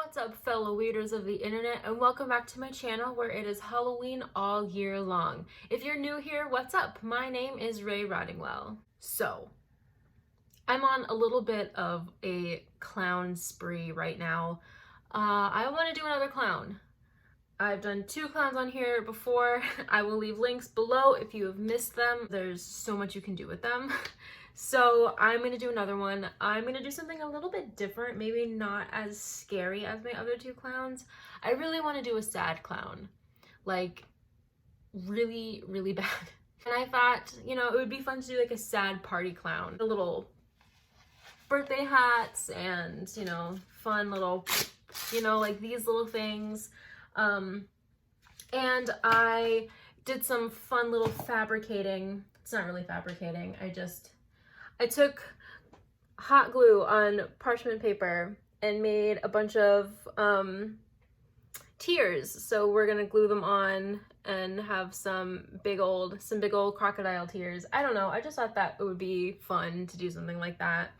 What's up, fellow weirdos of the internet, and welcome back to my channel where it is Halloween all year long. If you're new here, what's up? My name is Ray Rottingwell. So, I'm on a little bit of a clown spree right now. I want to do another clown. I've done 2 clowns on here before. I will leave links below if you have missed them. There's so much you can do with them. So I'm gonna do another one. I'm gonna do something a little bit different, maybe not as scary as my other 2 clowns. I really want to do a sad clown, like really, really bad. And I thought, you know, it would be fun to do like a sad party clown. The little birthday hats and, you know, fun little, you know, like these little things. And I did some fun little fabricating. It's not really fabricating. I took hot glue on parchment paper and made a bunch of tears. So we're gonna glue them on and have some big old crocodile tears. I don't know. I just thought that it would be fun to do something like that.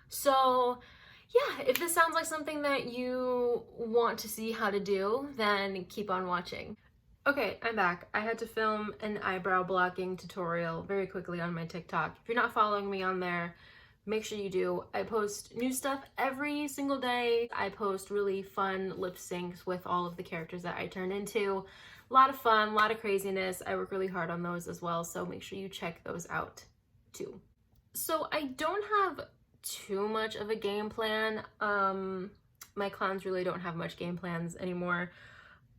So yeah, if this sounds like something that you want to see how to do, then keep on watching. Okay, I'm back. I had to film an eyebrow blocking tutorial very quickly on my TikTok. If you're not following me on there, make sure you do. I post new stuff every single day. I post really fun lip syncs with all of the characters that I turn into. A lot of fun, a lot of craziness. I work really hard on those as well, so make sure you check those out too. So I don't have too much of a game plan. My clowns really don't have much game plans anymore.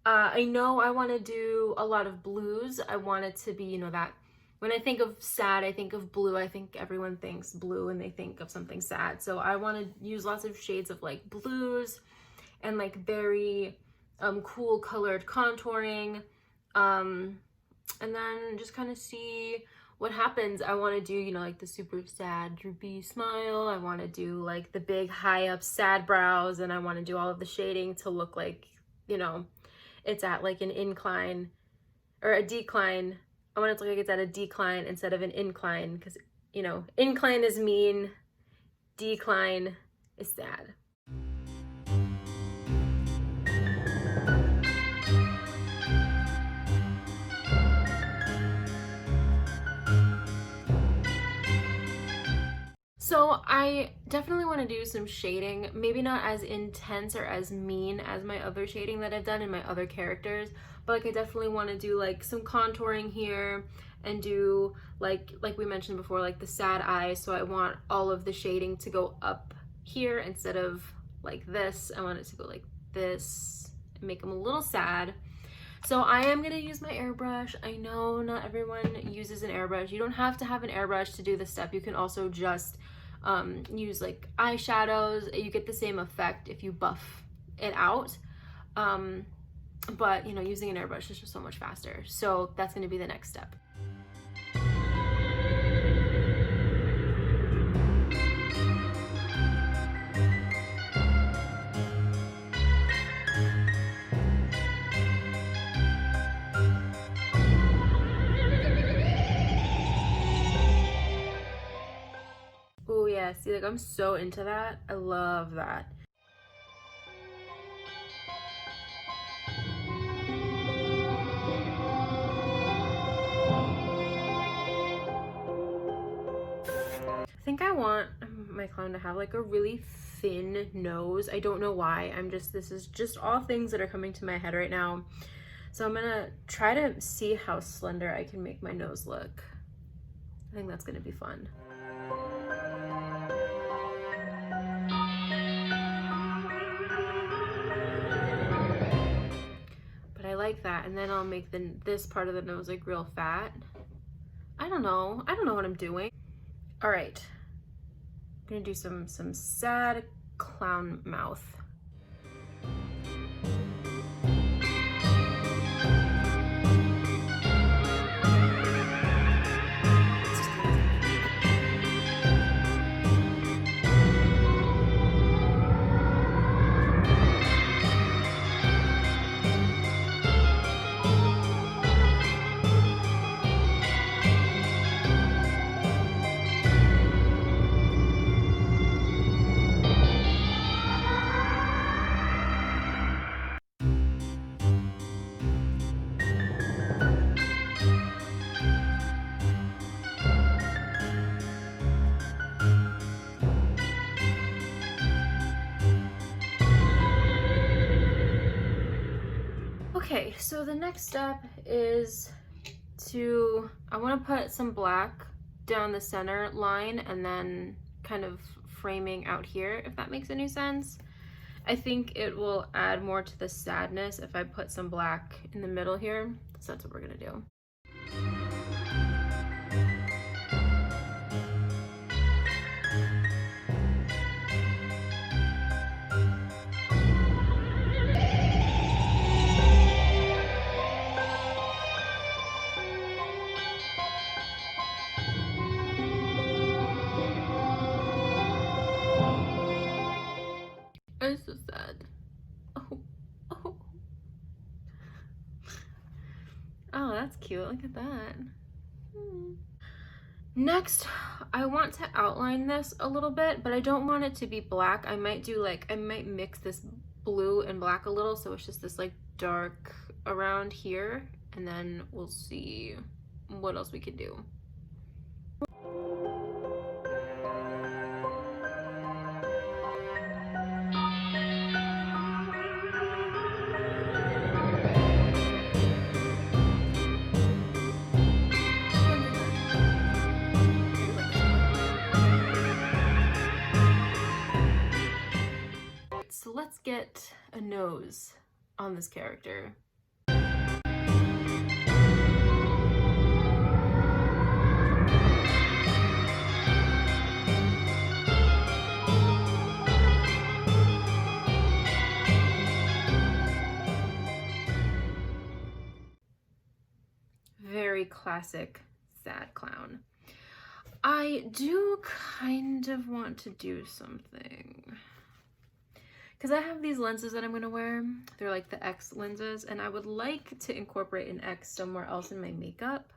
I know I want to do a lot of blues. I want it to be, you know, that when I think of sad, I think of blue. I think everyone thinks blue and they think of something sad. So I want to use lots of shades of like blues and like very cool colored contouring. And then just kind of see what happens. I want to do, you know, like the super sad droopy smile. I want to do like the big high up sad brows, and I want to do all of the shading to look like, you know, it's at like an incline or a decline. I want it to look like it's at a decline instead of an incline, because, you know, incline is mean, decline is sad. So I definitely want to do some shading, maybe not as intense or as mean as my other shading that I've done in my other characters, but like I definitely want to do like some contouring here and do like we mentioned before, like the sad eyes. So I want all of the shading to go up here instead of like this. I want it to go like this and make them a little sad. So I am going to use my airbrush. I know not everyone uses an airbrush. You don't have to have an airbrush to do this step. You can also just use like eyeshadows. You get the same effect if you buff it out. But you know, using an airbrush is just so much faster. So that's going to be the next step. Oh yeah, see, like I'm so into that. I love that. I think I want my clown to have like a really thin nose. I don't know why. This is just all things that are coming to my head right now. So I'm gonna try to see how slender I can make my nose look. I think that's gonna be fun. But I like that. And then I'll make this part of the nose like real fat. I don't know what I'm doing. All right, I'm gonna do some sad clown mouth. Okay, so the next step is I want to put some black down the center line and then kind of framing out here, if that makes any sense. I think it will add more to the sadness if I put some black in the middle here, so that's what we're gonna do. It's so sad. Oh, oh. Oh, that's cute. Look at that. Next, I want to outline this a little bit, but I don't want it to be black. I might mix this blue and black a little, so it's just this like dark around here, and then we'll see what else we can do. So let's get a nose on this character. Very classic sad clown. I do kind of want to do something, because I have these lenses that I'm going to wear. They're like the X lenses, and I would like to incorporate an X somewhere else in my makeup.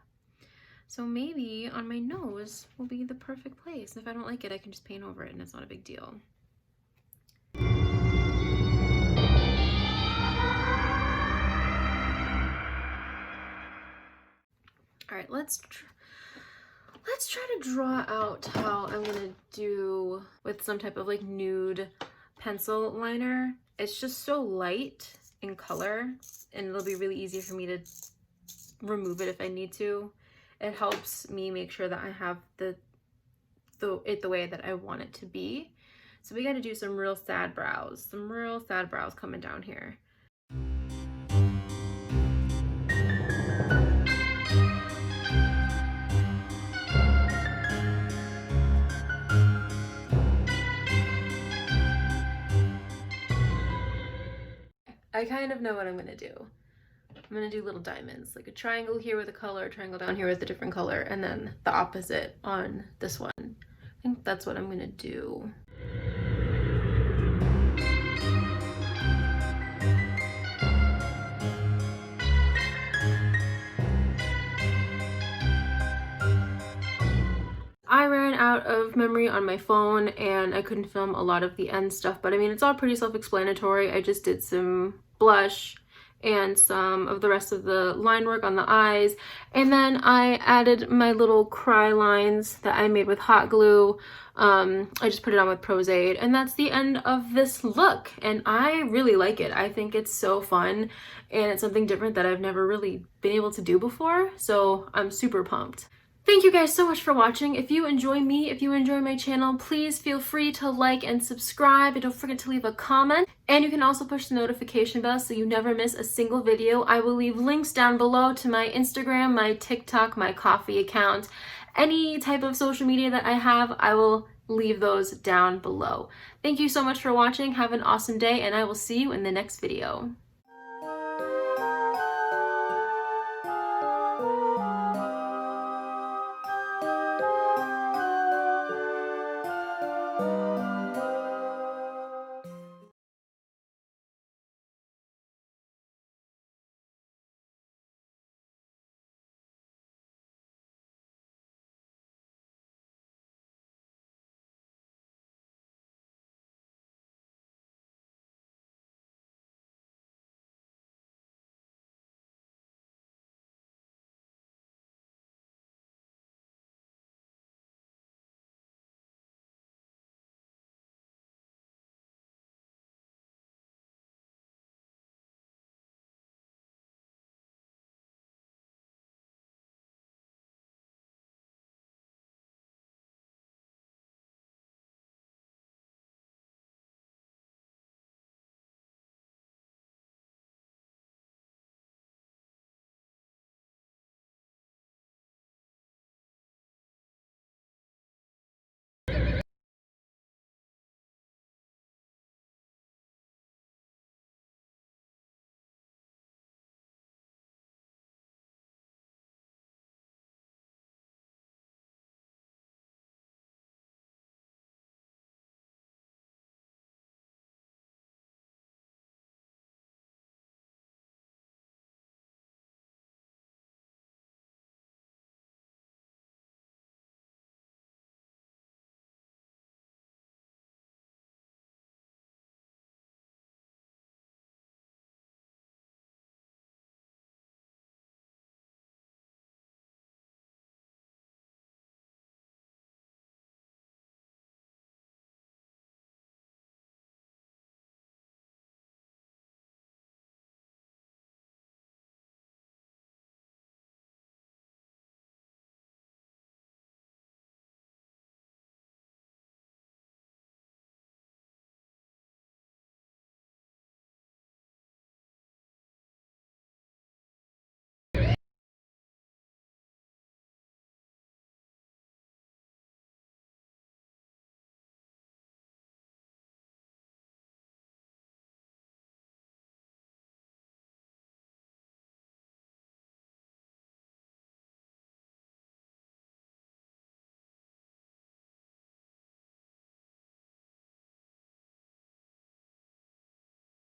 So maybe on my nose will be the perfect place. If I don't like it, I can just paint over it and it's not a big deal. All right, let's try to draw out how I'm gonna do with some type of like nude pencil liner. It's just so light in color, and it'll be really easy for me to remove it if I need to. It helps me make sure that I have it the way that I want it to be. So we got to do some real sad brows coming down here. I kind of know what I'm gonna do. I'm gonna do little diamonds, like a triangle here with a color, a triangle down here with a different color, and then the opposite on this one. I think that's what I'm gonna do. I ran out of memory on my phone and I couldn't film a lot of the end stuff, but I mean, it's all pretty self-explanatory. I just did some blush and some of the rest of the line work on the eyes, and then I added my little cry lines that I made with hot glue. I just put it on with Pros-Aide, and that's the end of this look, and I really like it. I think it's so fun, and it's something different that I've never really been able to do before, so I'm super pumped. Thank you guys so much for watching. If you enjoy me, if you enjoy my channel, please feel free to like and subscribe, and don't forget to leave a comment. And you can also push the notification bell so you never miss a single video. I will leave links down below to my Instagram, my TikTok, my Ko-fi account, any type of social media that I have, I will leave those down below. Thank you so much for watching. Have an awesome day, and I will see you in the next video.